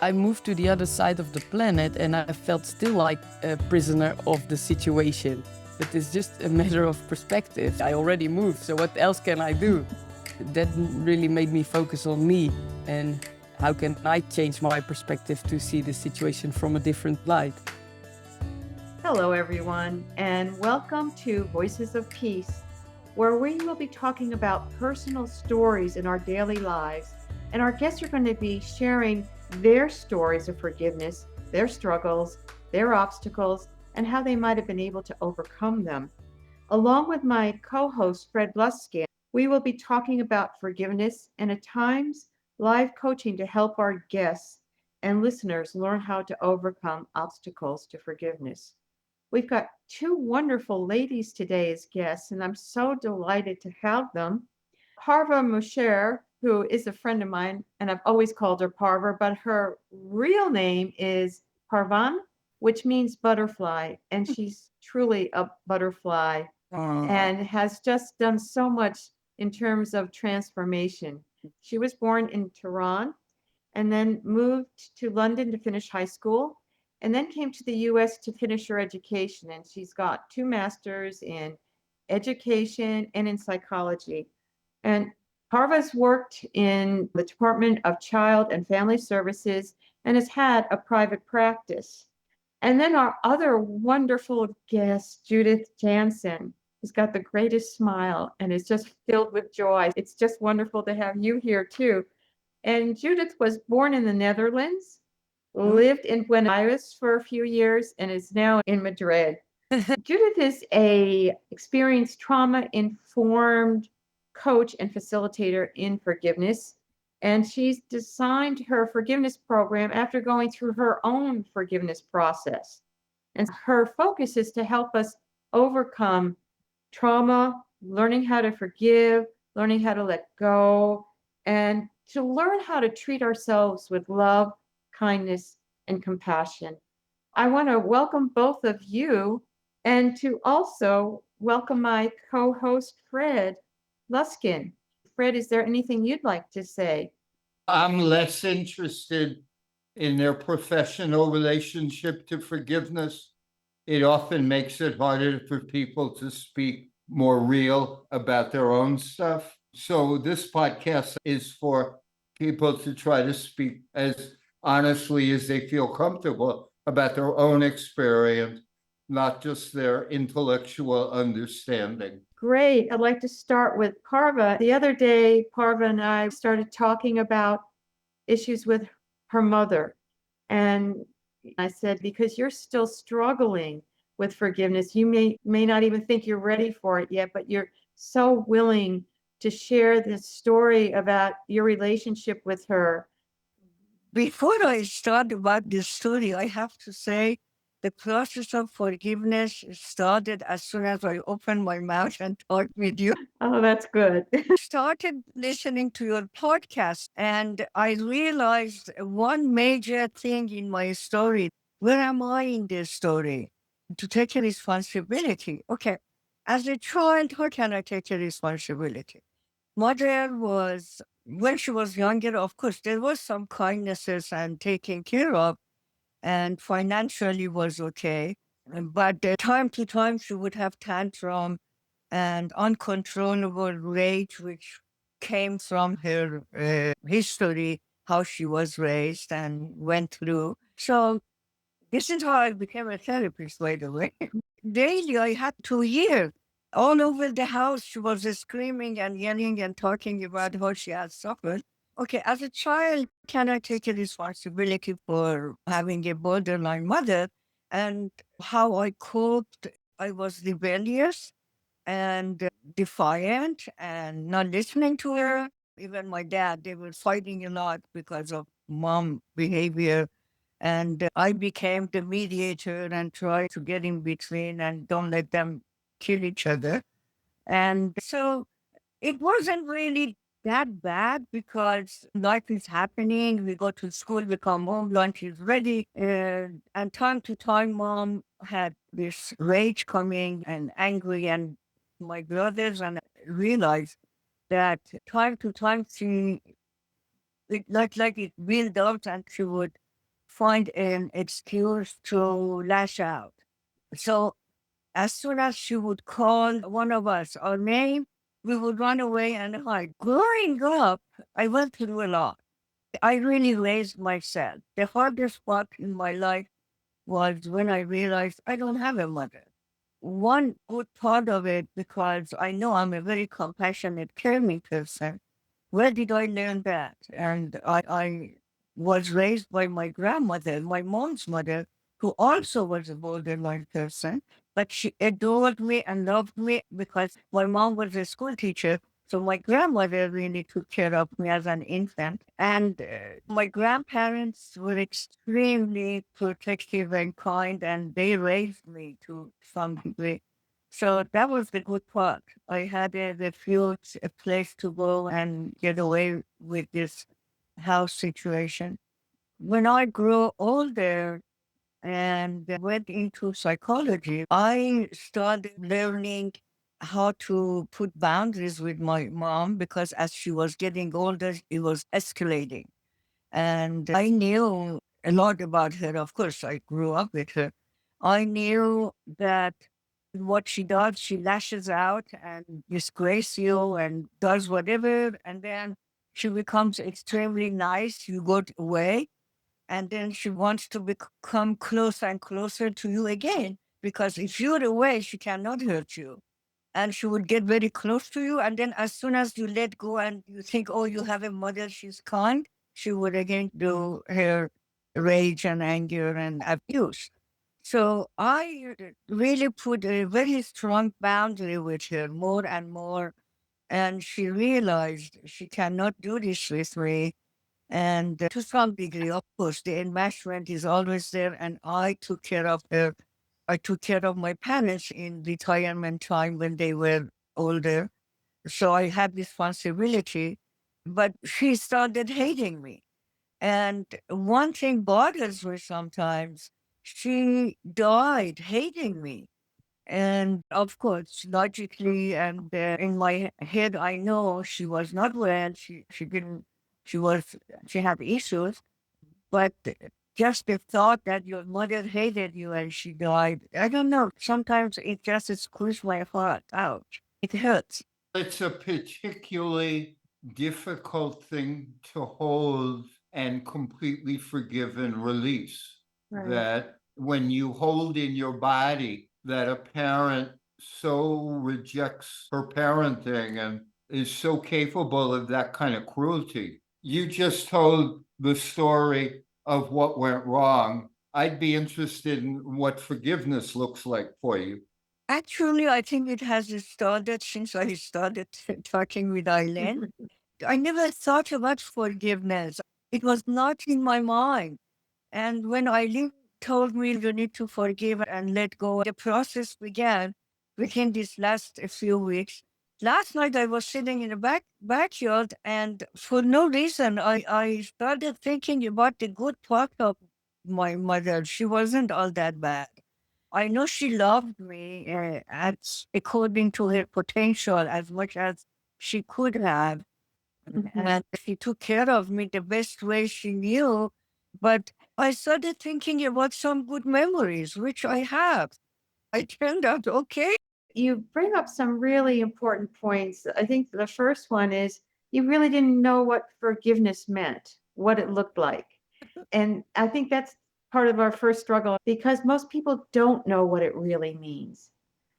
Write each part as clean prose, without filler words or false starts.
I moved to the other side of the planet and I felt still like a prisoner of the situation. But it's just a matter of perspective. I already moved, so what else can I do? That really made me focus on me and how can I change my perspective to see the situation from a different light. Hello, everyone, and welcome to Voices of Peace, where we will be talking about personal stories in our daily lives. And our guests are going to be sharing their stories of forgiveness, their struggles, their obstacles, and how they might have been able to overcome them. Along with my co-host, Fred Luskin, we will be talking about forgiveness and at times live coaching to help our guests and listeners learn how to overcome obstacles to forgiveness. We've got two wonderful ladies today as guests, and I'm so delighted to have them. Parva Moshiri, who is a friend of mine, and I've always called her Parva, but her real name is Parvan, which means butterfly, and she's truly a butterfly and has just done so much in terms of transformation. She was born in Tehran and then moved to London to finish high school and then came to the US to finish her education. And she's got two masters in education and in psychology. And Parva's worked in the Department of Child and Family Services and has had a private practice. And then our other wonderful guest, Judith Janssen, who's got the greatest smile and is just filled with joy. It's just wonderful to have you here too. And Judith was born in the Netherlands, lived in Buenos Aires for a few years, and is now in Madrid. Judith is a experienced trauma-informed coach and facilitator in forgiveness. And she's designed her forgiveness program after going through her own forgiveness process. And her focus is to help us overcome trauma, learning how to forgive, learning how to let go, and to learn how to treat ourselves with love, kindness, and compassion. I want to welcome both of you and to also welcome my co-host, Fred Luskin. Fred, is there anything you'd like to say? I'm less interested in their professional relationship to forgiveness. It often makes it harder for people to speak more real about their own stuff. So this podcast is for people to try to speak as honestly as they feel comfortable about their own experience, not just their intellectual understanding. Great. I'd like to start with Parva. The other day, Parva and I started talking about issues with her mother. And I said, because you're still struggling with forgiveness, you may not even think you're ready for it yet, but you're so willing to share this story about your relationship with her. Before I start about this story, I have to say the process of forgiveness started as soon as I opened my mouth and talked with you. Oh, that's good. Started listening to your podcast, and I realized one major thing in my story. Where am I in this story? To take a responsibility. Okay, as a child, how can I take a responsibility? Mother was, when she was younger, of course, there was some kindnesses and taking care of, and financially was okay. But time to time, she would have tantrum and uncontrollable rage, which came from her history, how she was raised and went through. So this is how I became a therapist, by the way. Daily, I had 2 years. All over the house, she was screaming and yelling and talking about how she had suffered. Okay, as a child, can I take a responsibility for having a borderline mother? And how I coped, I was rebellious and defiant and not listening to her. Even my dad, they were fighting a lot because of mom behavior. And I became the mediator and tried to get in between and don't let them kill each other. And so it wasn't really that bad because life is happening. We go to school, we come home, lunch is ready. And time to time, mom had this rage coming and angry, and my brothers, and I realized that time to time she, like it built up and she would find an excuse to lash out. So as soon as she would call one of us our name, we would run away and hide. Growing up, I went through a lot. I really raised myself. The hardest part in my life was when I realized I don't have a mother. One good part of it, because I know I'm a very compassionate, caring person. Where did I learn that? And I was raised by my grandmother, my mom's mother, who also was a borderline person, but she adored me and loved me because my mom was a school teacher. So my grandmother really took care of me as an infant. And my grandparents were extremely protective and kind, and they raised me to some degree. So that was the good part. I had a refuge, a place to go and get away with this house situation. When I grew older and went into psychology, I started learning how to put boundaries with my mom because as she was getting older, it was escalating. And I knew a lot about her. Of course, I grew up with her. I knew that what she does, she lashes out and disgraces you and does whatever. And then she becomes extremely nice. You go away. And then she wants to become closer and closer to you again. Because if you're away, she cannot hurt you. And she would get very close to you. And then as soon as you let go and you think, oh, you have a mother, she's kind, she would again do her rage and anger and abuse. So I really put a very strong boundary with her more and more. And she realized she cannot do this with me. And to some degree, of course, the enmeshment is always there. And I took care of her. I took care of my parents in retirement time when they were older. So I had responsibility, but she started hating me. And one thing bothers me sometimes. She died hating me. And of course, logically and in my head, I know she was not well. She didn't, she was, she had issues, but just the thought that your mother hated you and she died, I don't know. Sometimes it just squeezes my heart out. It hurts. It's a particularly difficult thing to hold and completely forgive and release. Right. That when you hold in your body that a parent so rejects her parenting and is so capable of that kind of cruelty. You just told the story of what went wrong. I'd be interested in what forgiveness looks like for you. Actually, I think it has started since I started talking with Eileen. I never thought about forgiveness. It was not in my mind. And when Eileen told me you need to forgive and let go, the process began within these last few weeks. Last night I was sitting in the backyard, and for no reason I started thinking about the good part of my mother. She wasn't all that bad. I know she loved me according to her potential as much as she could have. And she took care of me the best way she knew. But I started thinking about some good memories, which I have. I turned out okay. You bring up some really important points. I think the first one is you really didn't know what forgiveness meant, what it looked like. And I think that's part of our first struggle because most people don't know what it really means.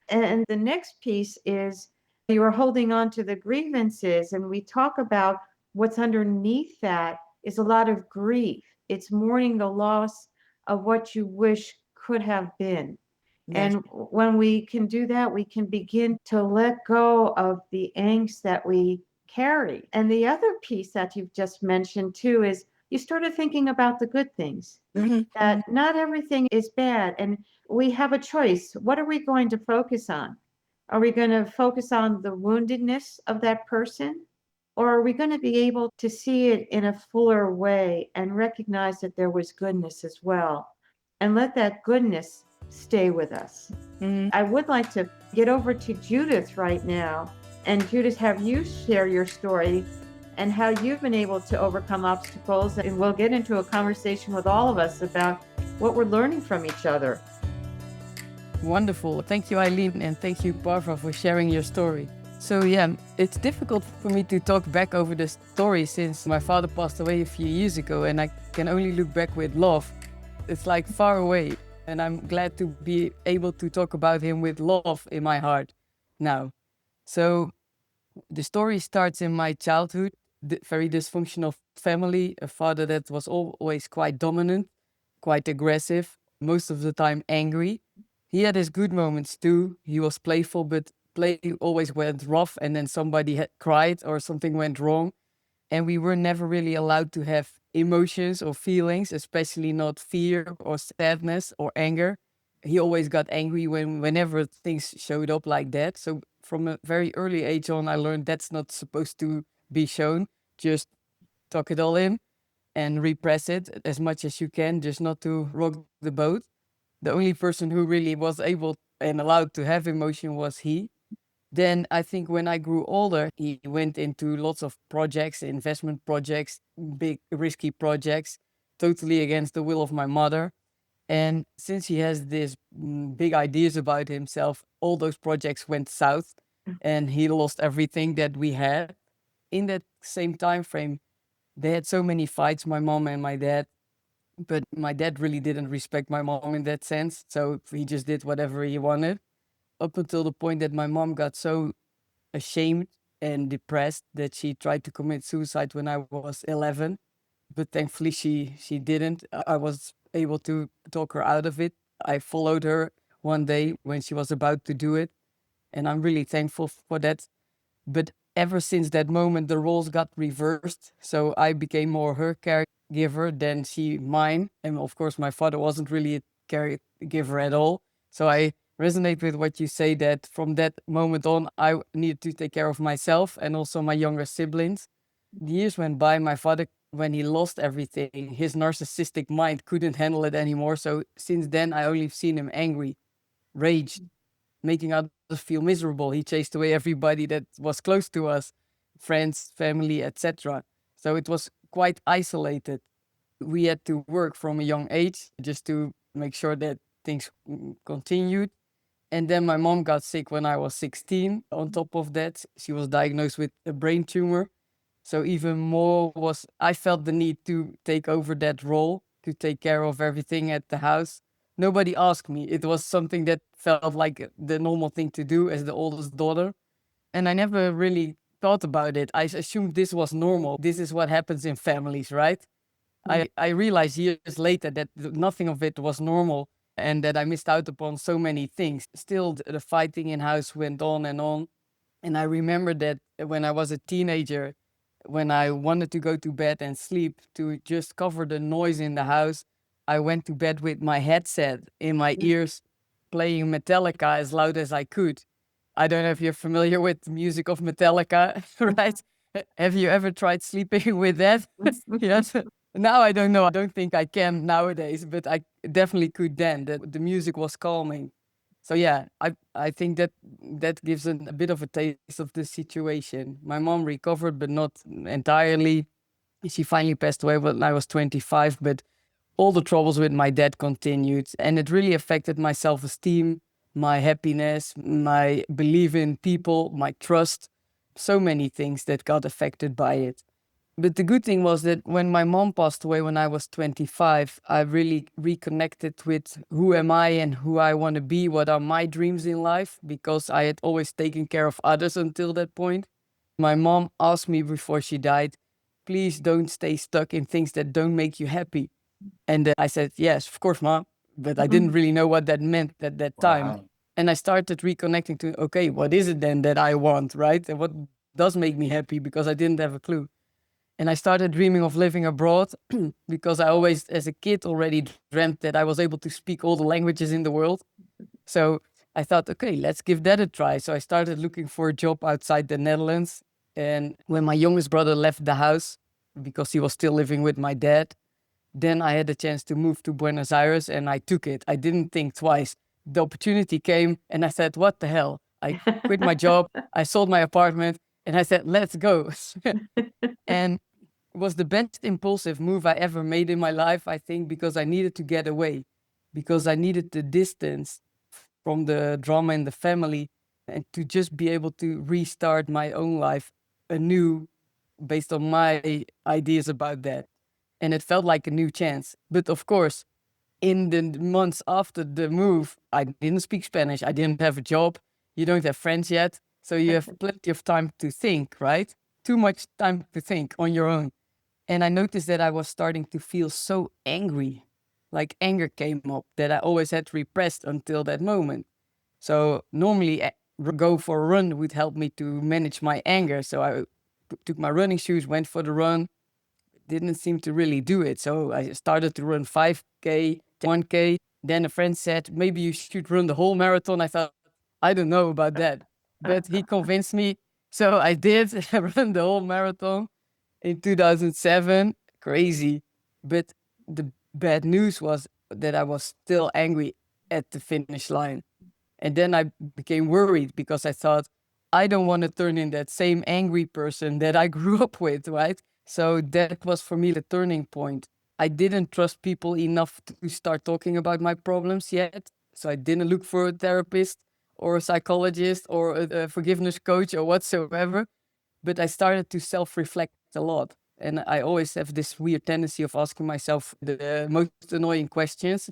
And the next piece is you are holding on to the grievances, and we talk about what's underneath that is a lot of grief. It's mourning the loss of what you wish could have been. Yes. And when we can do that, we can begin to let go of the angst that we carry. And the other piece that you've just mentioned too is you started thinking about the good things, that not everything is bad. And we have a choice. What are we going to focus on? Are we going to focus on the woundedness of that person? Or are we going to be able to see it in a fuller way and recognize that there was goodness as well? And let that goodness stay with us. I would like to get over to Judith right now. And Judith, have you share your story and how you've been able to overcome obstacles. And we'll get into a conversation with all of us about what we're learning from each other. Wonderful. Thank you, Eileen, and thank you, Parva, for sharing your story. So yeah, it's difficult for me to talk back over the story since my father passed away a few years ago, and I can only look back with love. It's like far away, and I'm glad to be able to talk about him with love in my heart now. So the story starts in my childhood, very dysfunctional family, a father that was always quite dominant, quite aggressive, most of the time angry. He had his good moments too. He was playful, but play always went rough, and then somebody had cried or something went wrong. And we were never really allowed to have emotions or feelings, especially not fear or sadness or anger. He always got angry whenever things showed up like that. So from a very early age on, I learned that's not supposed to be shown. Just tuck it all in and repress it as much as you can, just not to rock the boat. The only person who really was able and allowed to have emotion was he. Then I think when I grew older, he went into lots of projects, investment projects, big risky projects, totally against the will of my mother. And since he has these big ideas about himself, all those projects went south and he lost everything that we had. In that same time frame, they had so many fights, my mom and my dad. But my dad really didn't respect my mom in that sense. So he just did whatever he wanted, up until the point that my mom got so ashamed and depressed that she tried to commit suicide when I was 11. But thankfully she didn't. I was able to talk her out of it. I followed her one day when she was about to do it, and I'm really thankful for that. But ever since that moment, the roles got reversed. So I became more her caregiver than she mine. And of course, my father wasn't really a caregiver at all. So I resonate with what you say, that from that moment on, I needed to take care of myself and also my younger siblings. The years went by. My father, when he lost everything, his narcissistic mind couldn't handle it anymore. So since then, I only seen him angry, raged, making others feel miserable. He chased away everybody that was close to us, friends, family, etc. So it was quite isolated. We had to work from a young age just to make sure that things continued. And then my mom got sick when I was 16. On top of that, she was diagnosed with a brain tumor. So even more I felt the need to take over that role, to take care of everything at the house. Nobody asked me. It was something that felt like the normal thing to do as the oldest daughter. And I never really thought about it. I assumed this was normal. This is what happens in families, right? I realized years later that nothing of it was normal and that I missed out upon so many things. Still, the fighting in house went on. And I remember that when I was a teenager, when I wanted to go to bed and sleep, to just cover the noise in the house, I went to bed with my headset in my ears, playing Metallica as loud as I could. I don't know if you're familiar with the music of Metallica, right? Have you ever tried sleeping with that? Yes. Now I don't know. I don't think I can nowadays, but I definitely could then. The music was calming. So yeah, I think that gives a bit of a taste of the situation. My mom recovered, but not entirely. She finally passed away when I was 25, but all the troubles with my dad continued, and it really affected my self-esteem, my happiness, my belief in people, my trust, so many things that got affected by it. But the good thing was that when my mom passed away when I was 25, I really reconnected with who am I and who I want to be, what are my dreams in life, because I had always taken care of others until that point. My mom asked me before she died, please don't stay stuck in things that don't make you happy. And I said, yes, of course, Mom. But I didn't really know what that meant at that time. Wow. And I started reconnecting to, okay, what is it then that I want, right? And what does make me happy, because I didn't have a clue. And I started dreaming of living abroad because I always, as a kid, already dreamt that I was able to speak all the languages in the world. So I thought, okay, let's give that a try. So I started looking for a job outside the Netherlands. And when my youngest brother left the house, because he was still living with my dad, then I had a chance to move to Buenos Aires, and I took it. I didn't think twice. The opportunity came and I said, what the hell? I quit my job. I sold my apartment And I said, let's go. And it was the best impulsive move I ever made in my life, I think, because I needed to get away, because I needed the distance from the drama in the family and to just be able to restart my own life anew based on my ideas about that. And it felt like a new chance. But of course, in the months after the move, I didn't speak Spanish. I didn't have a job. You don't have friends yet. So you have plenty of time to think, right? Too much time to think on your own. And I noticed that I was starting to feel so angry. Like anger came up that I always had repressed until that moment. So normally go for a run would help me to manage my anger. So I took my running shoes, went for the run, didn't seem to really do it. So I started to run 5K, 1K. Then a friend said, maybe you should run the whole marathon. I thought, I don't know about that. But he convinced me. So I did run the whole marathon in 2007. Crazy. But the bad news was that I was still angry at the finish line. And then I became worried because I thought, I don't want to turn in that same angry person that I grew up with, right? So that was for me the turning point. I didn't trust people enough to start talking about my problems yet. So I didn't look for a therapist or a psychologist or a forgiveness coach or whatsoever. But I started to self-reflect a lot. And I always have this weird tendency of asking myself the most annoying questions.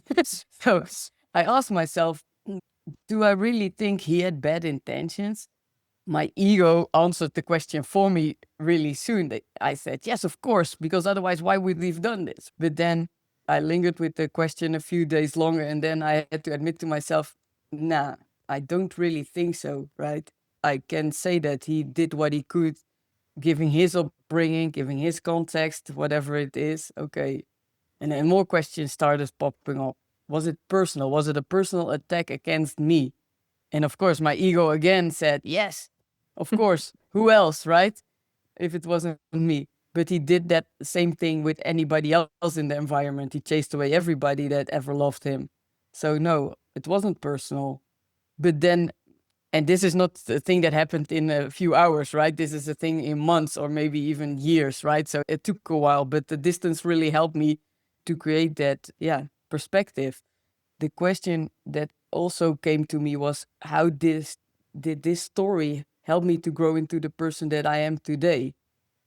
So I asked myself, do I really think he had bad intentions? My ego answered the question for me really soon. I said, yes, of course, because otherwise, why would we have done this? But then I lingered with the question a few days longer, and then I had to admit to myself, nah, I don't really think so, right? I can say that he did what he could, giving his upbringing, giving his context, whatever it is, okay. And then more questions started popping up. Was it personal? Was it a personal attack against me? And of course, my ego again said, yes, of course. Who else, right? If it wasn't me. But he did that same thing with anybody else in the environment. He chased away everybody that ever loved him. So no, it wasn't personal. But then, and this is not the thing that happened in a few hours, right? This is a thing in months or maybe even years, right? So it took a while, but the distance really helped me to create that, perspective. The question that also came to me was, how did this story help me to grow into the person that I am today?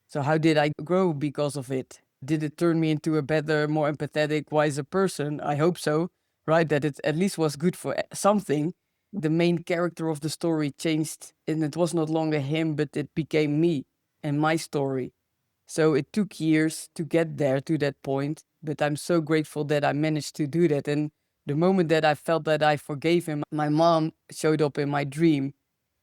So how did I grow because of it? Did it turn me into a better, more empathetic, wiser person? I hope so, right? That it at least was good for something. The main character of the story changed, and it was not longer him, but it became me and my story. So it took years to get there to that point, but I'm so grateful that I managed to do that. And the moment that I felt that I forgave him, my mom showed up in my dream.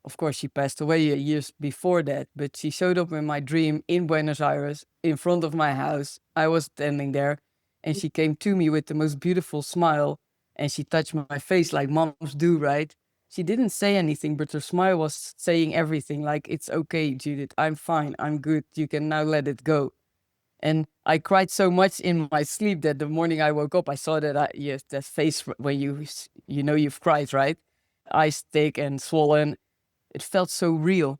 Of course, she passed away years before that, but she showed up in my dream in Buenos Aires, in front of my house. I was standing there, and she came to me with the most beautiful smile, and she touched my face like moms do, right? She didn't say anything, but her smile was saying everything, like, it's okay, Judith, I'm fine, I'm good, you can now let it go. And I cried so much in my sleep that the morning I woke up, I saw that yes, that face when you know you've cried, right? Eyes thick and swollen. It felt so real.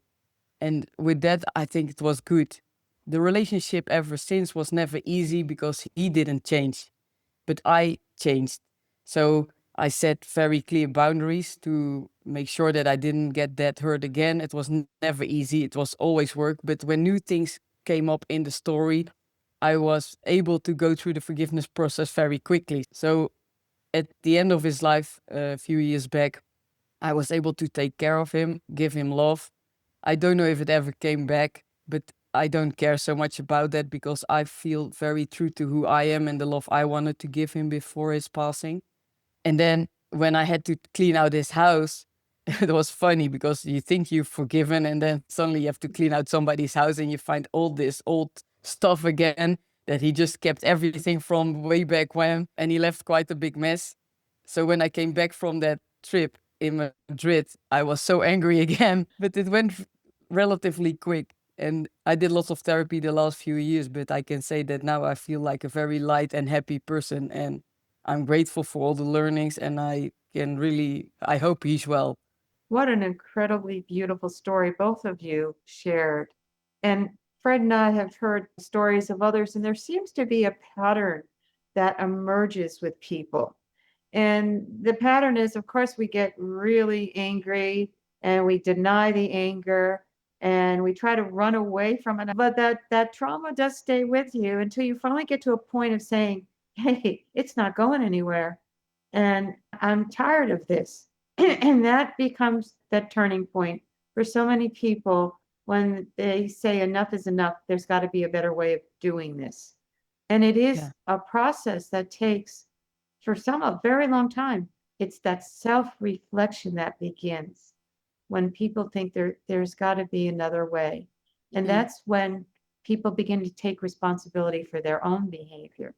And with that, I think it was good. The relationship ever since was never easy because he didn't change, but I changed. So I set very clear boundaries to make sure that I didn't get that hurt again. It was never easy. It was always work. But when new things came up in the story, I was able to go through the forgiveness process very quickly. So at the end of his life, a few years back, I was able to take care of him, give him love. I don't know if it ever came back, but I don't care so much about that because I feel very true to who I am and the love I wanted to give him before his passing. And then when I had to clean out his house, it was funny because you think you've forgiven and then suddenly you have to clean out somebody's house and you find all this old stuff again that he just kept everything from way back when, and he left quite a big mess. So when I came back from that trip in Madrid, I was so angry again, but it went relatively quick. And I did lots of therapy the last few years, but I can say that now I feel like a very light and happy person. And I'm grateful for all the learnings, and I hope he's well. What an incredibly beautiful story both of you shared. And Fred and I have heard stories of others, and there seems to be a pattern that emerges with people. And the pattern is, of course, we get really angry and we deny the anger and we try to run away from it. But that trauma does stay with you until you finally get to a point of saying, hey, it's not going anywhere. And I'm tired of this. And that becomes that turning point for so many people when they say enough is enough, there's got to be a better way of doing this. And it is Yeah. a process that takes, for some, a very long time. It's that self-reflection that begins when people think there's got to be another way. And that's when people begin to take responsibility for their own behavior.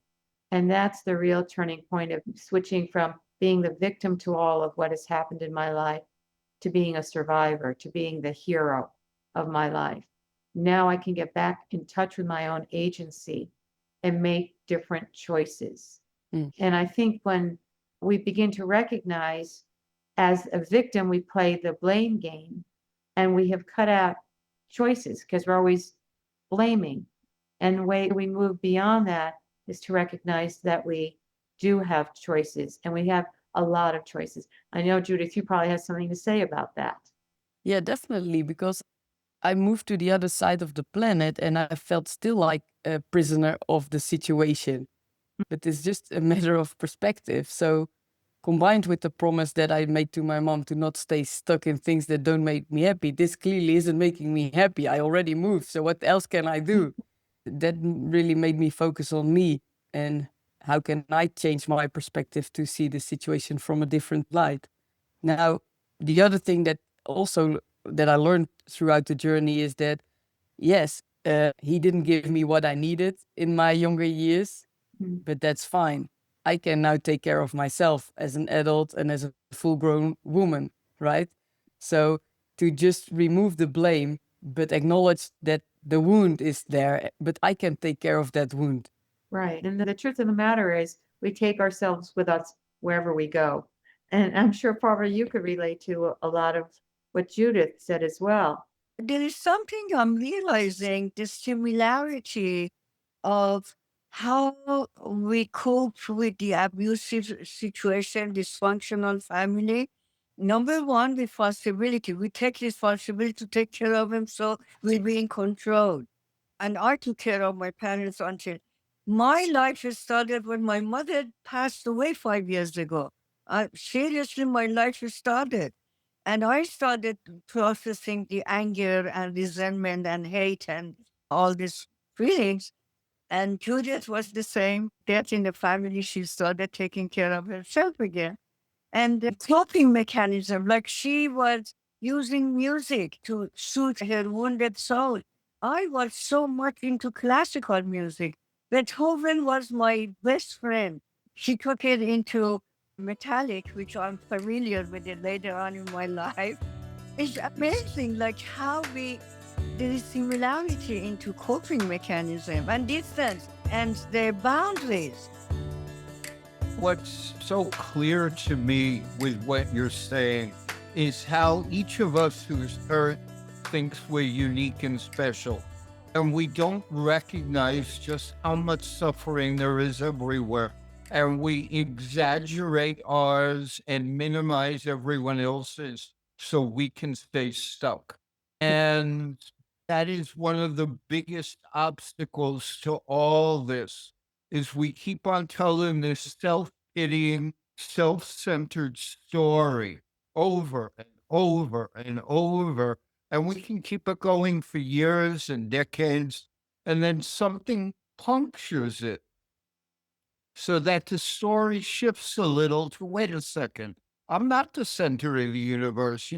And that's the real turning point of switching from being the victim to all of what has happened in my life to being a survivor, to being the hero of my life. Now I can get back in touch with my own agency and make different choices. And I think when we begin to recognize as a victim, we play the blame game and we have cut out choices because we're always blaming. And the way we move beyond that is to recognize that we do have choices and we have a lot of choices. I know, Judith, you probably have something to say about that. Yeah, definitely, because I moved to the other side of the planet and I felt still like a prisoner of the situation. But it's just a matter of perspective. So combined with the promise that I made to my mom to not stay stuck in things that don't make me happy, this clearly isn't making me happy. I already moved, so what else can I do? That really made me focus on me and how can I change my perspective to see the situation from a different light. Now, the other thing that also that I learned throughout the journey is that, yes, he didn't give me what I needed in my younger years, but that's fine. I can now take care of myself as an adult and as a full-grown woman, right? So to just remove the blame, but acknowledge that the wound is there, but I can take care of that wound. Right. And the truth of the matter is, we take ourselves with us wherever we go. And I'm sure, Parva, you could relate to a lot of what Judith said as well. There is something I'm realizing, the similarity of how we cope with the abusive situation, dysfunctional family. Number one, responsibility. We take responsibility to take care of him, so we'll be in control. And I took care of my parents until my life started when my mother passed away 5 years ago. Seriously, my life started. And I started processing the anger and resentment and hate and all these feelings. And Judith was the same. Death in the family, she started taking care of herself again. And the coping mechanism, like she was using music to soothe her wounded soul. I was so much into classical music. Beethoven was my best friend. She took it into Metallica, which I'm familiar with it later on in my life. It's amazing, like how there is similarity into coping mechanism and distance and their boundaries. What's so clear to me with what you're saying is how each of us who's hurt thinks we're unique and special. And we don't recognize just how much suffering there is everywhere. And we exaggerate ours and minimize everyone else's so we can stay stuck. And that is one of the biggest obstacles to all this, is we keep on telling this self-pitying, self-centered story over and over and over. And we can keep it going for years and decades, and then something punctures it so that the story shifts a little to, wait a second, I'm not the center of the universe.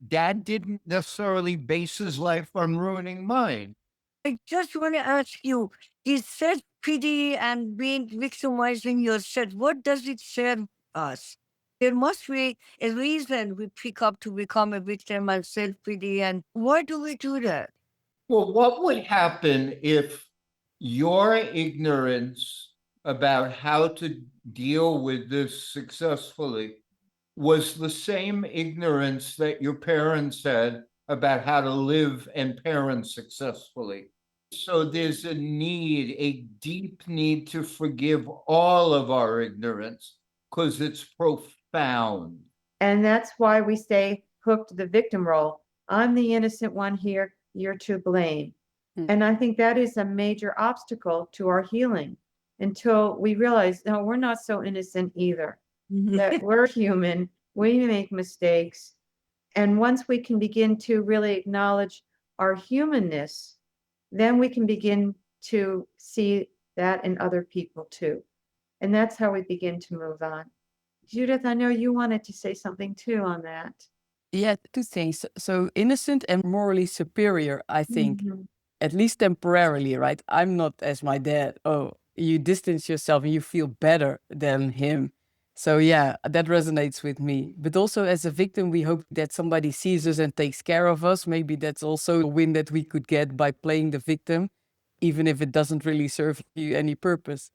Dad didn't necessarily base his life on ruining mine. I just want to ask you, is self-pity and being victimizing yourself, what does it serve us? There must be a reason we pick up to become a victim and self-pity, and why do we do that? Well, what would happen if your ignorance about how to deal with this successfully was the same ignorance that your parents had about how to live and parent successfully. So there's a need, a deep need to forgive all of our ignorance because it's profound. And that's why we stay hooked to the victim role. I'm the innocent one here, you're to blame. And I think that is a major obstacle to our healing until we realize, no, we're not so innocent either, that we're human, we make mistakes. And once we can begin to really acknowledge our humanness, then we can begin to see that in other people too. And that's how we begin to move on. Judith, I know you wanted to say something too on that. Yeah, two things. So innocent and morally superior, I think, at least temporarily, right? I'm not as my dad. Oh, you distance yourself and you feel better than him. So yeah, that resonates with me. But also as a victim, we hope that somebody sees us and takes care of us. Maybe that's also a win that we could get by playing the victim, even if it doesn't really serve you any purpose.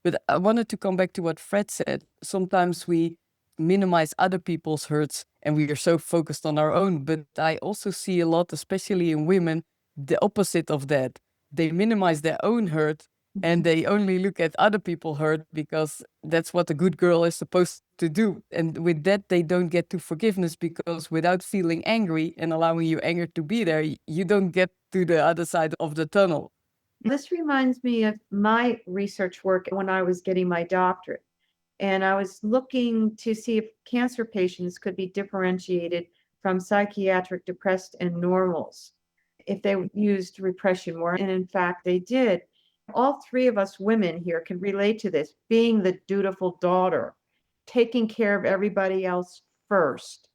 But I wanted to come back to what Fred said. Sometimes we minimize other people's hurts and we are so focused on our own. But I also see a lot, especially in women, the opposite of that. They minimize their own hurt and they only look at other people hurt because that's what a good girl is supposed to do. And with that, they don't get to forgiveness because without feeling angry and allowing your anger to be there, you don't get to the other side of the tunnel. This reminds me of my research work when I was getting my doctorate. And I was looking to see if cancer patients could be differentiated from psychiatric depressed and normals if they used repression more. And in fact, they did. All three of us women here can relate to this, being the dutiful daughter, taking care of everybody else first.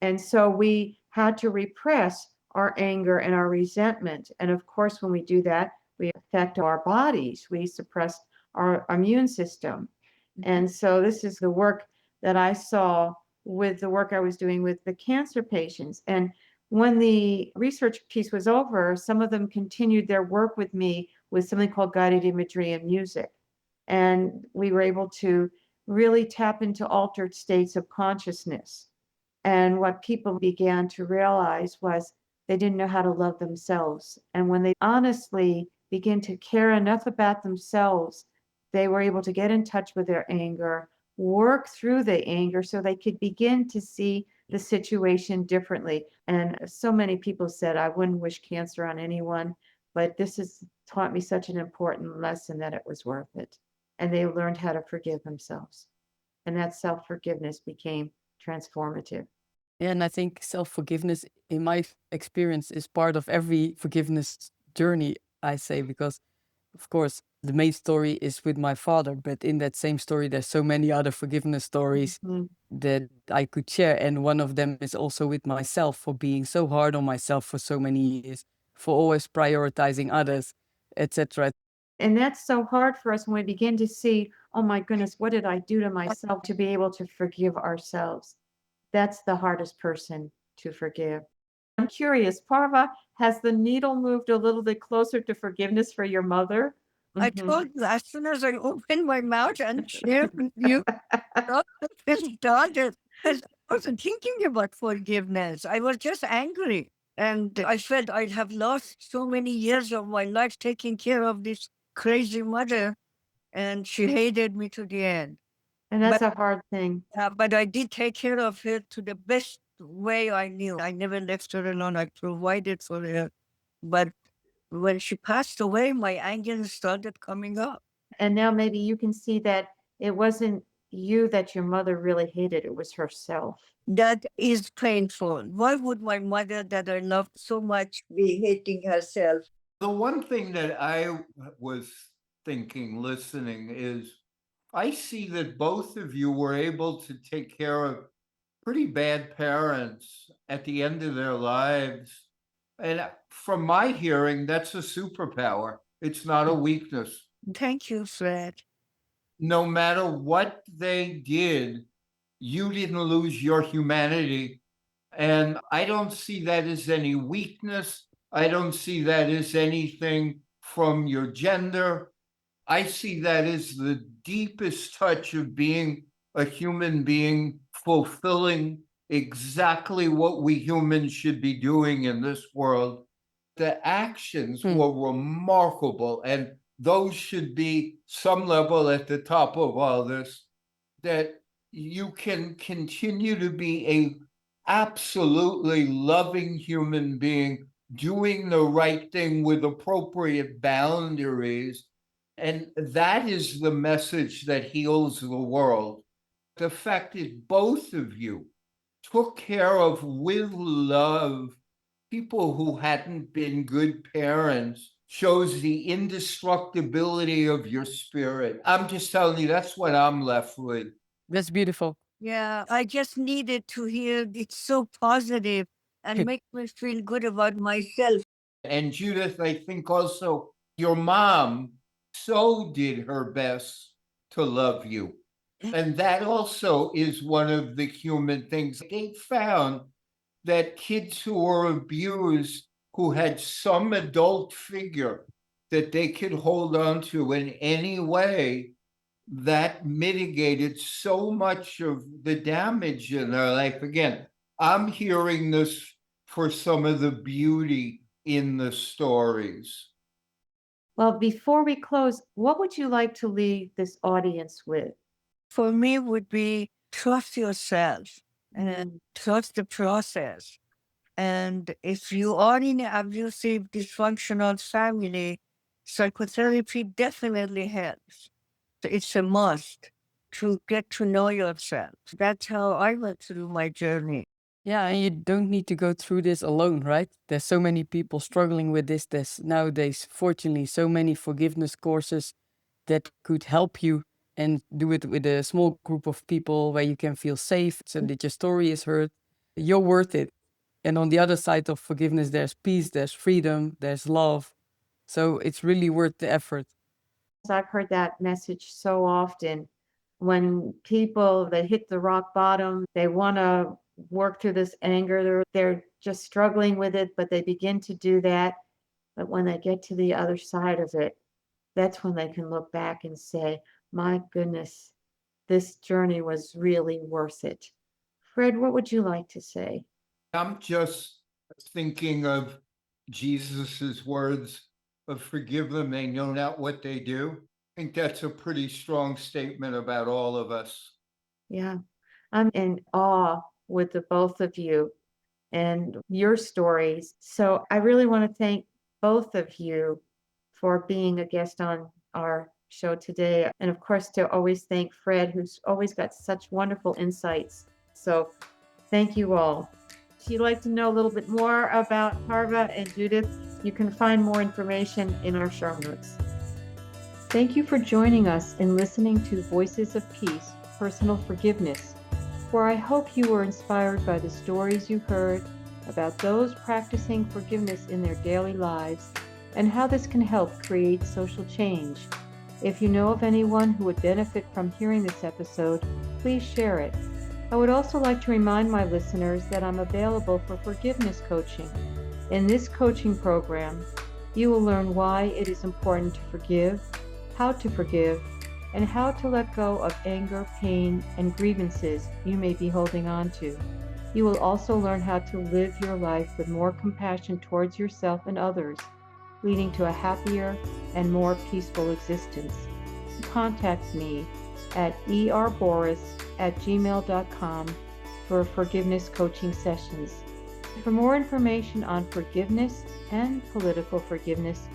And so we had to repress our anger and our resentment. And of course, when we do that, we affect our bodies. We suppress our immune system. And so this is the work that I saw with the work I was doing with the cancer patients. And when the research piece was over, some of them continued their work with me with something called guided imagery and music. And we were able to really tap into altered states of consciousness. And what people began to realize was they didn't know how to love themselves. And when they honestly begin to care enough about themselves, they were able to get in touch with their anger, work through the anger so they could begin to see the situation differently. And so many people said, I wouldn't wish cancer on anyone, but this has taught me such an important lesson that it was worth it. And they learned how to forgive themselves. And that self-forgiveness became transformative. Yeah, and I think self-forgiveness, in my experience, is part of every forgiveness journey, I say, because of course, the main story is with my father, but in that same story, there's so many other forgiveness stories that I could share. And one of them is also with myself for being so hard on myself for so many years, for always prioritizing others, etc. And that's so hard for us when we begin to see, oh my goodness, what did I do to myself to be able to forgive ourselves? That's the hardest person to forgive. I'm curious, Parva, has the needle moved a little bit closer to forgiveness for your mother? I told you, as soon as I opened my mouth and shared with you, it started. Because I wasn't thinking about forgiveness. I was just angry. And I felt I'd have lost so many years of my life taking care of this crazy mother. And she hated me to the end. And that's a hard thing. But I did take care of her to the best way I knew. I never left her alone. I provided for her. But when she passed away, my anger started coming up. And now maybe you can see that it wasn't you that your mother really hated, it was herself. That is painful. Why would my mother that I loved so much be hating herself? The one thing that I was thinking, listening, is I see that both of you were able to take care of pretty bad parents at the end of their lives. And from my hearing, that's a superpower. It's not a weakness. Thank you, Fred. No matter what they did, you didn't lose your humanity. And I don't see that as any weakness. I don't see that as anything from your gender. I see that as the deepest touch of being a human being fulfilling exactly what we humans should be doing in this world. The actions were remarkable, and those should be some level at the top of all this, that you can continue to be a absolutely loving human being, doing the right thing with appropriate boundaries. And that is the message that heals the world. The fact that both of you took care of, with love, people who hadn't been good parents shows the indestructibility of your spirit. I'm just telling you, that's what I'm left with. That's beautiful. Yeah, I just needed to hear it's so positive and make me feel good about myself. And Judith, I think also your mom so did her best to love you. And that also is one of the human things. They found that kids who were abused, who had some adult figure that they could hold on to in any way, that mitigated so much of the damage in their life. Again, I'm hearing this for some of the beauty in the stories. Well, before we close, what would you like to leave this audience with? For me would be trust yourself and trust the process. And if you are in an abusive, dysfunctional family, psychotherapy definitely helps. It's a must to get to know yourself. That's how I went through my journey. Yeah, and you don't need to go through this alone, right? There's so many people struggling with this. There's nowadays, fortunately, so many forgiveness courses that could help you, and do it with a small group of people where you can feel safe so that your story is heard. You're worth it. And on the other side of forgiveness, there's peace, there's freedom, there's love. So it's really worth the effort. I've heard that message so often. When people that hit the rock bottom, they want to work through this anger, they're just struggling with it, but they begin to do that. But when they get to the other side of it, that's when they can look back and say, my goodness, this journey was really worth it. Fred, what would you like to say? I'm just thinking of Jesus's words of forgive them, they know not what they do. I think that's a pretty strong statement about all of us. Yeah, I'm in awe with the both of you and your stories. So I really want to thank both of you for being a guest on our show today. And of course, to always thank Fred, who's always got such wonderful insights. So thank you all. If you'd like to know a little bit more about Parva and Judith, you can find more information in our show notes. Thank you for joining us in listening to Voices of Peace, Personal Forgiveness, where I hope you were inspired by the stories you heard about those practicing forgiveness in their daily lives and how this can help create social change. If you know of anyone who would benefit from hearing this episode, please share it. I would also like to remind my listeners that I'm available for forgiveness coaching. In this coaching program, you will learn why it is important to forgive, how to forgive, and how to let go of anger, pain, and grievances you may be holding on to. You will also learn how to live your life with more compassion towards yourself and others, leading to a happier and more peaceful existence. Contact me at erboris@gmail.com for forgiveness coaching sessions. For more information on forgiveness and political forgiveness,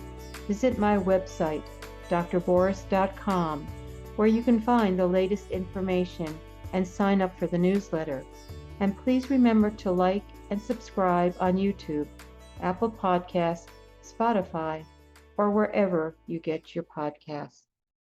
visit my website, drboris.com, where you can find the latest information and sign up for the newsletter. And please remember to like and subscribe on YouTube, Apple Podcasts, Spotify, or wherever you get your podcasts.